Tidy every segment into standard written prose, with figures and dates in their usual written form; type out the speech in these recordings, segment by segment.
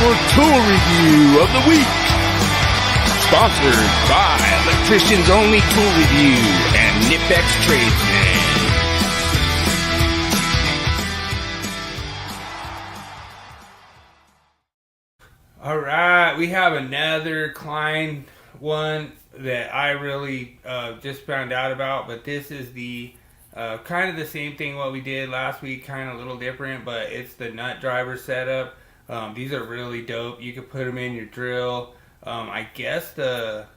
for Tool Review of the Week. Sponsored by Electrician's Only Tool Review and Nipex Tradesman. All right, we have another Klein one that I really just found out about, but this is the kind of the same thing what we did last week, kind of a little different, but it's the nut driver setup. These are really dope. You could put them in your drill. I guess the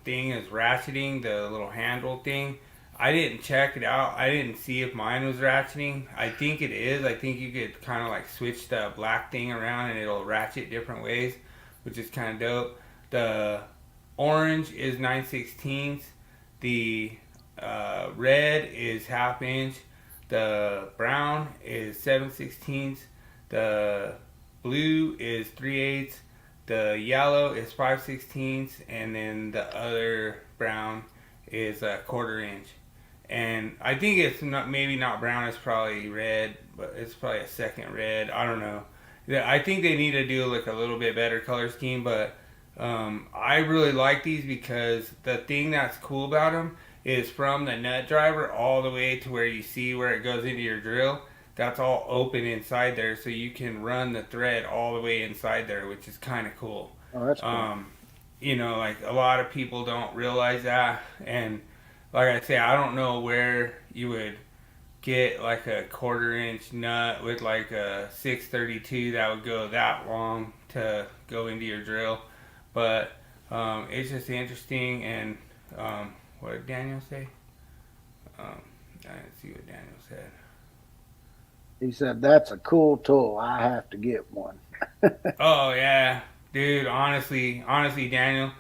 thing is ratcheting, the little handle thing. I didn't check it out. I didn't see if mine was ratcheting. I think it is. I think you could kind of like switch the black thing around and it'll ratchet different ways, which is kind of dope. The orange is 9/16. The red is 1/2 inch. The brown is 7/16. The blue is 3/8. The yellow is 5/16, and then the other brown is 1/4 inch. And I think it's not, maybe not brown, it's probably red, but it's probably a second red. I don't know. I think they need to do like a little bit better color scheme, but I really like these because the thing that's cool about them is from the nut driver all the way to where you see where it goes into your drill. That's all open inside there, so you can run the thread all the way inside there, which is kind of cool. Oh, that's cool. You know, like a lot of people don't realize that, and like I say, I don't know where you would get like a 1/4 inch nut with like a 632 that would go that long to go into your drill, but it's just interesting. And what did Daniel say? I didn't see what Daniel said. He said, that's a cool tool. I have to get one. Oh yeah, dude. Honestly, Daniel.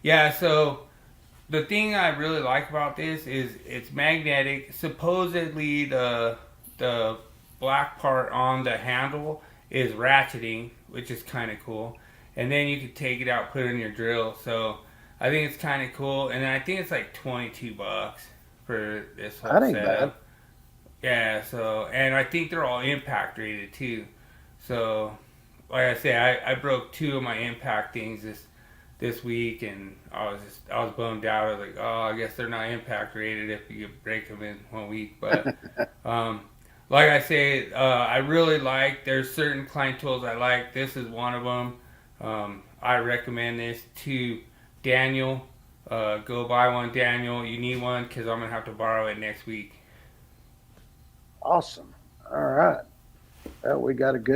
Yeah. So the thing I really like about this is it's magnetic. Supposedly the black part on the handle is ratcheting, which is kind of cool. And then you can take it out, put it in your drill. So I think it's kind of cool. And I think it's like $22 for this whole That ain't setup. bad. Yeah, so, and I think they're all impact rated too. So, like I say, I broke 2 of my impact things this week, and I was bummed out. I was like, oh, I guess they're not impact rated if you could break them in 1 week. But, like I say, I really like, there's certain Klein tools I like. This is one of them. I recommend this to Daniel. Go buy one, Daniel. You need one because I'm going to have to borrow it next week. Awesome. All right. Well, we got a good